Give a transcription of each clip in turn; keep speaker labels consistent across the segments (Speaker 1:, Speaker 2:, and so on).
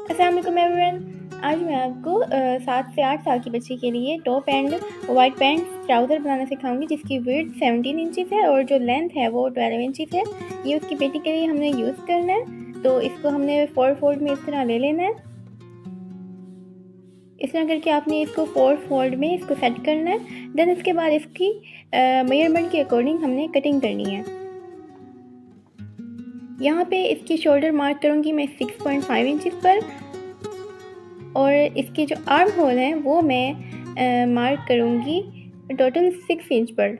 Speaker 1: अस्सलाम वालेकुम एवरीवन। आज मैं आपको 7 से 8 साल की बच्ची के लिए top and white pant trouser बनाना सिखाऊंगी जिसकी विड्थ 17 इंचेस है और जो लेंथ है वो 12 इंचेस है। ये उसकी बेटी के लिए हमने यूज़ करना है, तो इसको हमने 4 फोल्ड में इस तरह ले लेना है। इस तरह करके आपने इसको 4 फोल्ड में इसको सेट करना है। देन इसके बाद इसकी मेजरमेंट के अकॉर्डिंग हमने कटिंग करनी है। यहाँ पे इसकी शोल्डर मार्क करूँगी मैं 6.5 इंचेस पर, और इसके जो आर्म होल हैं वो मैं मार्क करूँगी टोटल 6 इंच पर।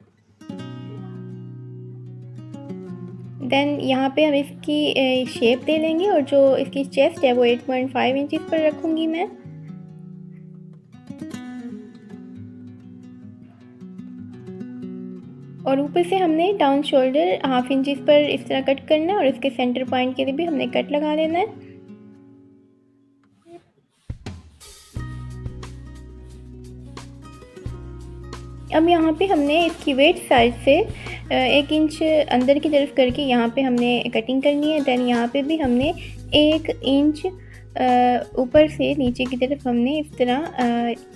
Speaker 1: देन यहाँ पे हम इसकी शेप दे लेंगे और जो इसकी चेस्ट है वो 8.5 इंचेस पर रखूँगी मैं। और ऊपर से हमने डाउन शोल्डर हाफ इंचेस पर इस तरह कट करना है और इसके सेंटर पॉइंट के लिए भी हमने कट लगा लेना है। अब यहाँ पे हमने इसकी वेस्ट साइड से 1 इंच अंदर की तरफ करके यहाँ पे हमने कटिंग करनी है। देन यहाँ पे भी हमने 1 इंच ऊपर से नीचे की तरफ हमने इस तरह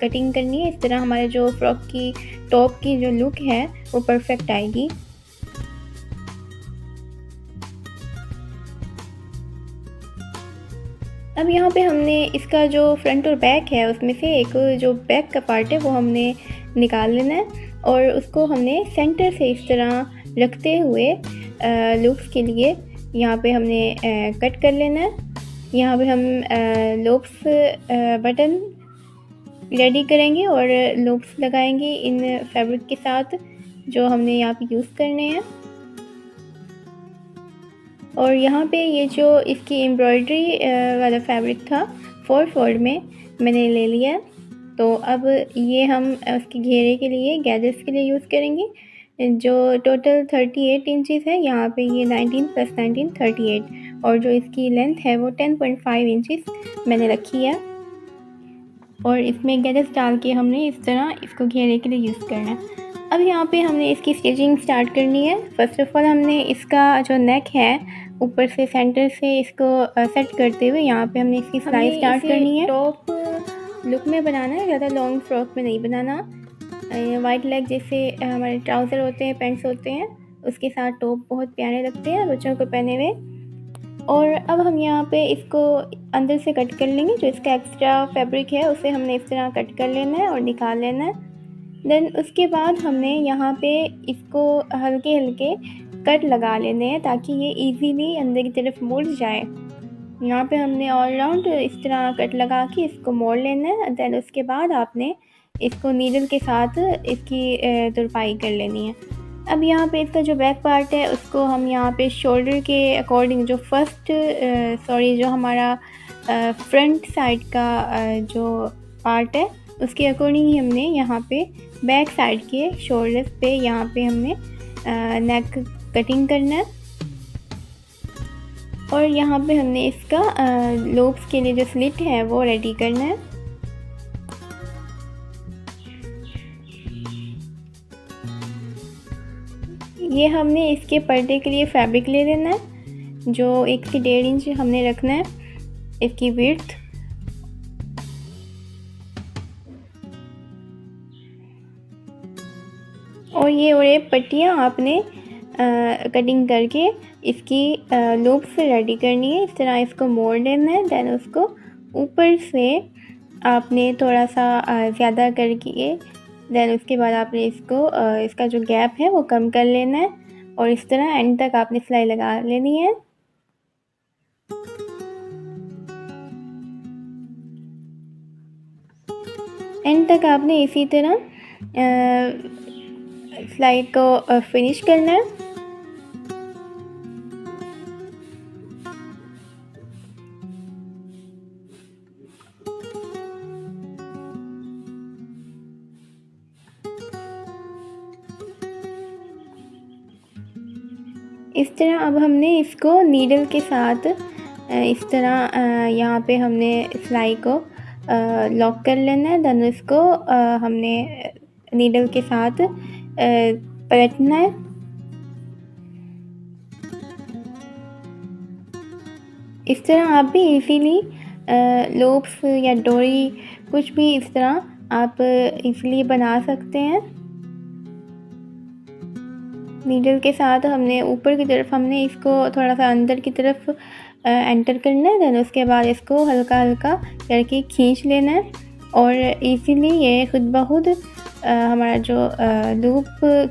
Speaker 1: कटिंग करनी है। इस तरह हमारे जो फ्रॉक की टॉप की जो लुक है वो परफेक्ट आएगी। अब यहाँ पे हमने इसका जो फ्रंट और बैक है उसमें से एक जो बैक का पार्ट है वो हमने निकाल लेना है और उसको हमने सेंटर से इस तरह रखते हुए लूप्स के लिए यहाँ पे हमने कट कर लेना है। यहाँ पे हम लूप्स बटन रेडी करेंगे और लूप्स लगाएंगे इन फैब्रिक के साथ जो हमने यहाँ पे यूज़ करने हैं। और यहाँ पे ये जो इसकी एम्ब्रॉयडरी वाला फैब्रिक था 4 फोल्ड में मैंने ले लिया है। तो अब ये हम उसके घेरे के लिए गैजेट्स के लिए यूज़ करेंगे जो टोटल 38 इंचेस है। यहाँ पे ये 19 + 19 38 और जो इसकी लेंथ है वो 10.5 इंचेस मैंने रखी है। और इसमें गैजेट्स डाल के हमने इस तरह इसको घेरे के लिए यूज़ करना है। अब यहाँ पे हमने इसकी स्टिचिंग स्टार्ट करनी है। फर्स्ट ऑफ ऑल हमने इसका जो नेक है ऊपर से सेंटर से इसको सेट करते हुए यहाँ पे हमने इसकी सिलाई स्टार्ट करनी है। टॉप लुक में बनाना है, ज़्यादा लॉन्ग फ्रॉक में नहीं बनाना। वाइट लेग जैसे हमारे ट्राउज़र होते हैं, पैंट्स होते हैं, उसके साथ टॉप बहुत प्यारे लगते हैं बच्चों को पहने हुए। और अब हम यहाँ पे इसको अंदर से कट कर लेंगे। जो इसका एक्स्ट्रा फैब्रिक है उसे हमने इस तरह कट कर लेना है और निकाल लेना है। देन उसके बाद हमने यहाँ पे इसको हल्के हल्के कट लगा लेने हैं ताकि ये इजीली अंदर की तरफ मुड़ जाए। यहाँ पे हमने ऑल राउंड इस तरह कट लगा के इसको मोड़ लेना है। देन उसके बाद आपने इसको नीडल के साथ इसकी तुरपाई कर लेनी है। अब यहाँ पे इसका जो बैक पार्ट है उसको हम यहाँ पे शोल्डर के अकॉर्डिंग जो जो हमारा फ्रंट साइड का जो पार्ट है उसके अकॉर्डिंग ही हमने यहाँ पे बैक साइड के शोल्डर्स पे यहाँ पे हमने नेक कटिंग करना है। और यहाँ पे हमने इसका लूप्स के लिए जो स्लिट है वो रेडी करना है। ये हमने इसके पर्दे के लिए फैब्रिक ले लेना है जो 1 से 1.5 इंच हमने रखना है इसकी विड्थ। और ये और पट्टियाँ आपने कटिंग करके इसकी लूप से रेडी करनी है। इस तरह इसको मोड़ लेना है। देन उसको ऊपर से आपने थोड़ा सा ज़्यादा करके देन उसके बाद आपने इसको इसका जो गैप है वो कम कर लेना है और इस तरह एंड तक आपने सिलाई लगा लेनी है। एंड तक आपने इसी तरह सिलाई को फिनिश करना है। इस तरह अब हमने इसको नीडल के साथ इस तरह यहाँ पे हमने सिलाई को लॉक कर लेना है। देन इसको हमने नीडल के साथ पलटना है। इस तरह आप भी इजीली लूप्स या डोरी कुछ भी इस तरह आप इजीली बना सकते हैं। नीडल के साथ हमने ऊपर की तरफ हमने इसको थोड़ा सा अंदर की तरफ एंटर करना है, देन उसके बाद इसको हल्का हल्का करके खींच लेना है और इजीली ये खुद ब खुद हमारा जो लूप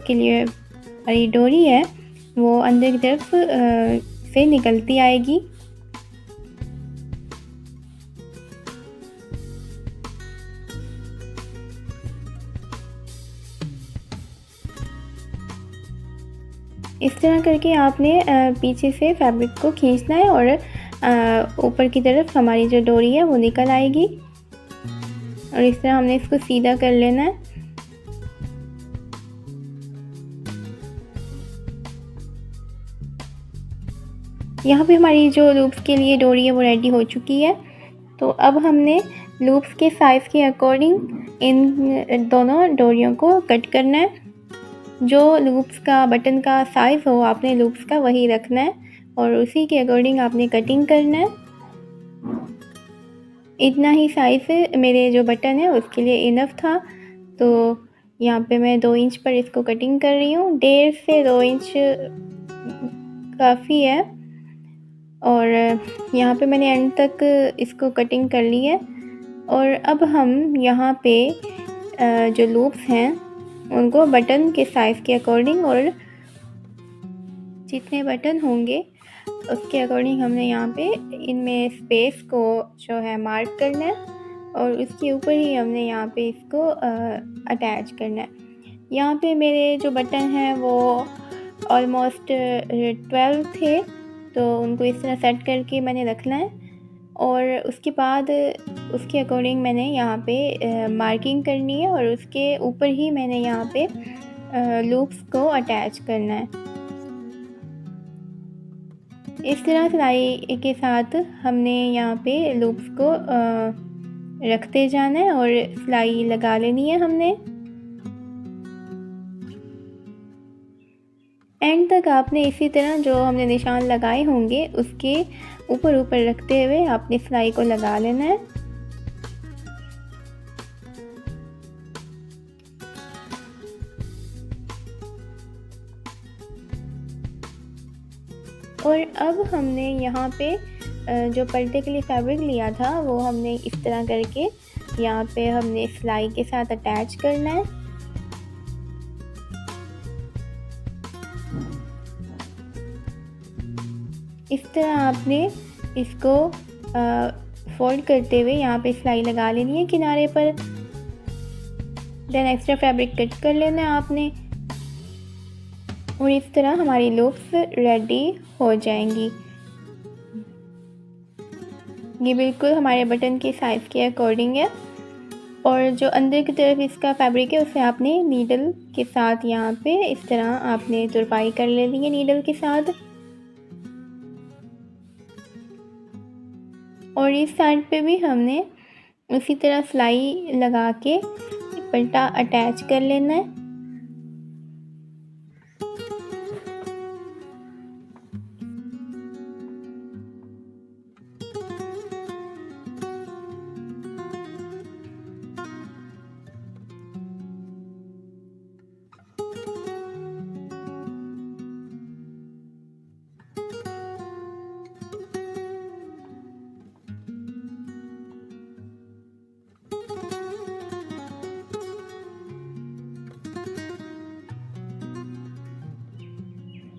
Speaker 1: के लिए हमारी डोरी है वो अंदर की तरफ से निकलती आएगी। इस तरह करके आपने पीछे से फैब्रिक को खींचना है और ऊपर की तरफ हमारी जो डोरी है वो निकल आएगी और इस तरह हमने इसको सीधा कर लेना है। यहाँ पे हमारी जो लूप्स के लिए डोरी है वो रेडी हो चुकी है। तो अब हमने लूप्स के साइज़ के अकॉर्डिंग इन दोनों डोरियों को कट करना है। जो लूप्स का बटन का साइज़ हो आपने लूप्स का वही रखना है और उसी के अकॉर्डिंग आपने कटिंग करना है। इतना ही साइज़ मेरे जो बटन है उसके लिए इनफ था, तो यहाँ पे मैं 2 इंच पर इसको कटिंग कर रही हूँ। 1.5 से 2 इंच काफ़ी है और यहाँ पे मैंने एंड तक इसको कटिंग कर ली है। और अब हम यहाँ पे जो लूप्स हैं उनको बटन के साइज़ के अकॉर्डिंग और जितने बटन होंगे उसके अकॉर्डिंग हमने यहाँ पे इनमें स्पेस को जो है मार्क करना है और उसके ऊपर ही हमने यहाँ पे इसको अटैच करना है। यहाँ पे मेरे जो बटन हैं वो ऑलमोस्ट 12 थे, तो उनको इस तरह सेट करके मैंने रखना है और उसके बाद उसके अकॉर्डिंग मैंने यहाँ पे मार्किंग करनी है और उसके ऊपर ही मैंने यहाँ पे लूप्स को अटैच करना है। इस तरह सिलाई के साथ हमने यहाँ पे लूप्स को रखते जाना है और सिलाई लगा लेनी है हमने। एंड तक आपने इसी तरह जो हमने निशान लगाए होंगे उसके ऊपर ऊपर रखते हुए आपने सिलाई को लगा लेना है। और अब हमने यहाँ पे जो पर्दे के लिए फैब्रिक लिया था वो हमने इस तरह करके यहाँ पे हमने सिलाई के साथ अटैच करना है। इस तरह आपने इसको फोल्ड करते हुए यहाँ पे सिलाई लगा लेनी है किनारे पर। देन एक्स्ट्रा फैब्रिक कट कर लेना है आपने और इस तरह हमारी लूप्स रेडी हो जाएंगी। ये बिल्कुल हमारे बटन के साइज़ के अकॉर्डिंग है और जो अंदर की तरफ इसका फैब्रिक है उसे आपने नीडल के साथ यहाँ पे इस तरह आपने तुरपाई कर लेनी है नीडल के साथ। और इस साइड पे भी हमने उसी तरह सिलाई लगा के पट्टा अटैच कर लेना है।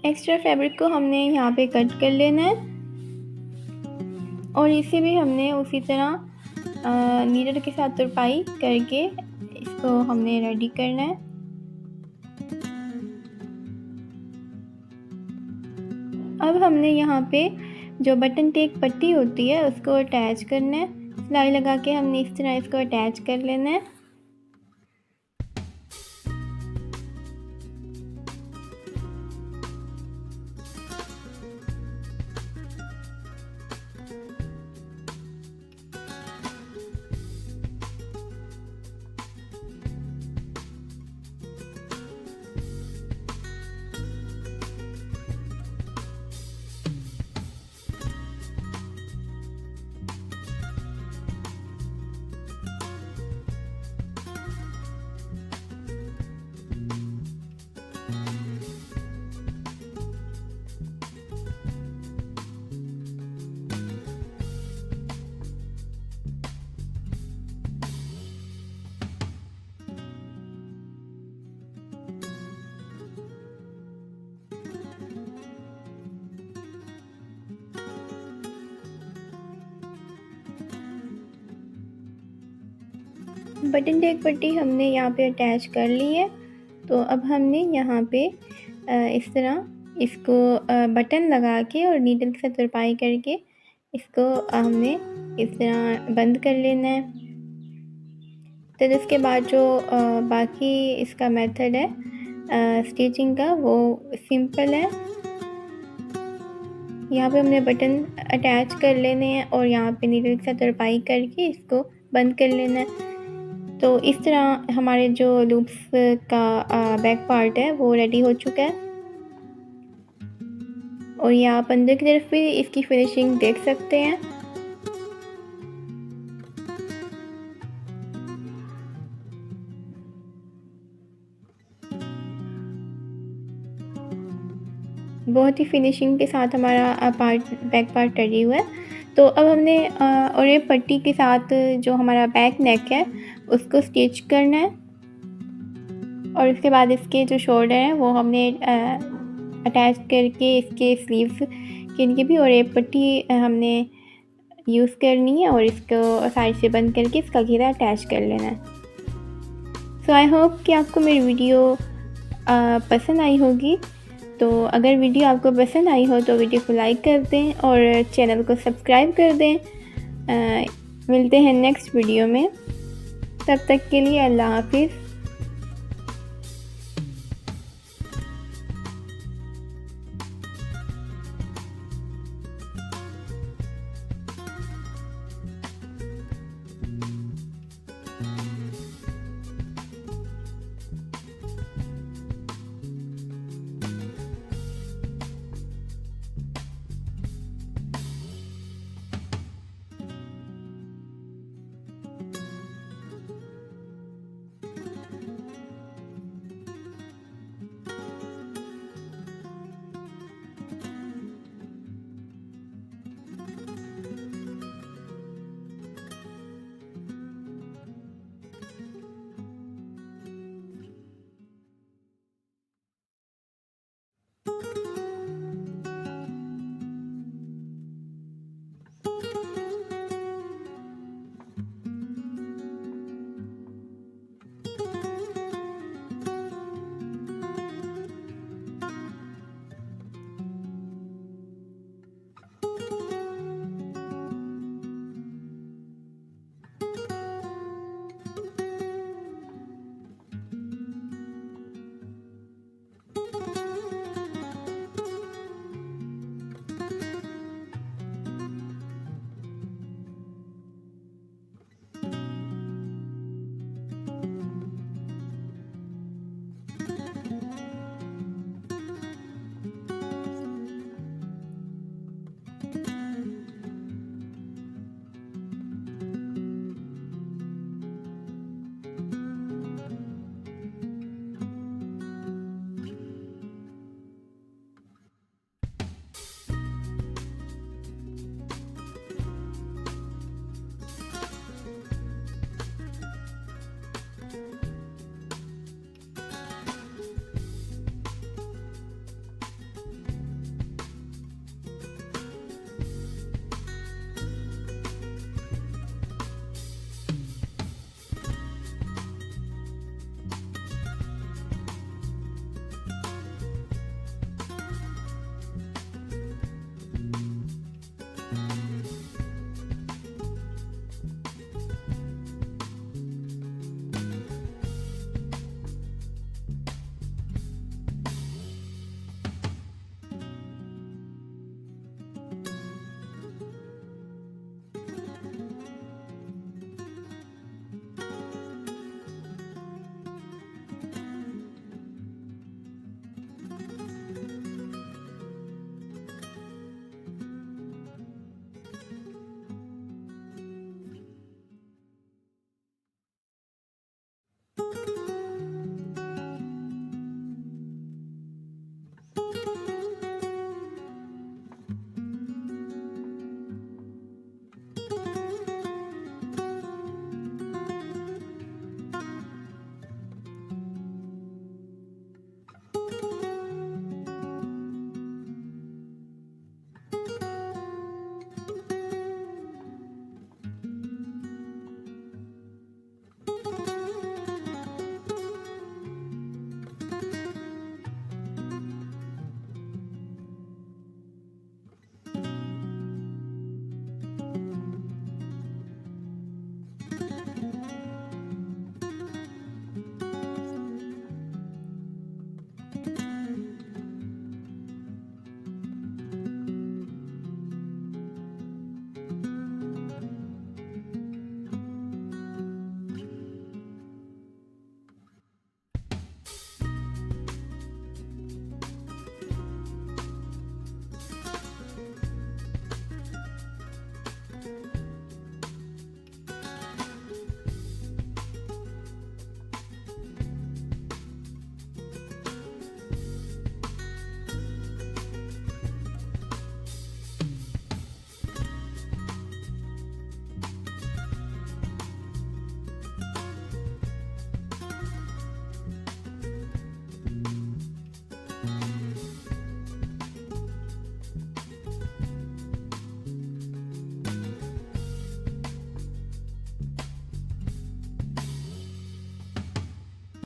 Speaker 1: एक्स्ट्रा फैब्रिक को हमने यहाँ पे कट कर लेना है और इसे भी हमने उसी तरह नीडल के साथ तुरपाई करके इसको हमने रेडी करना है। अब हमने यहाँ पे जो बटन टेक पट्टी होती है उसको अटैच करना है। सिलाई लगा के हमने इस तरह इसको अटैच कर लेना है। बटन टैग पट्टी हमने यहाँ पे अटैच कर ली है। तो अब हमने यहाँ पे इस तरह इसको बटन लगा के और नीडल के साथ तुरपाई करके इसको हमने इस तरह बंद कर लेना है। तो इसके बाद जो बाकी इसका मेथड है स्टिचिंग का वो सिंपल है। यहाँ पे हमने बटन अटैच कर लेने हैं और यहाँ पे नीडल के साथ तुरपाई करके इसको बंद कर लेना है। तो इस तरह हमारे जो लूप्स का बैक पार्ट है वो रेडी हो चुका है। और ये आप अंदर की तरफ भी इसकी फिनिशिंग देख सकते हैं। बहुत ही फिनिशिंग के साथ हमारा बैक पार्ट रेडी हुआ है। तो अब हमने और ये पट्टी के साथ जो हमारा बैक नेक है उसको स्टिच करना है। और उसके बाद इसके जो शोल्डर हैं वो हमने अटैच करके इसके स्लीव्स के लिए भी और ये पट्टी हमने यूज़ करनी है और इसको साइड से बंद करके इसका घेरा अटैच कर लेना है। सो आई होप कि आपको मेरी वीडियो पसंद आई होगी। तो अगर वीडियो आपको पसंद आई हो तो वीडियो को लाइक कर दें और चैनल को सब्सक्राइब कर दें। मिलते हैं नेक्स्ट वीडियो में, तब तक के लिए अल्लाह हाफिज़।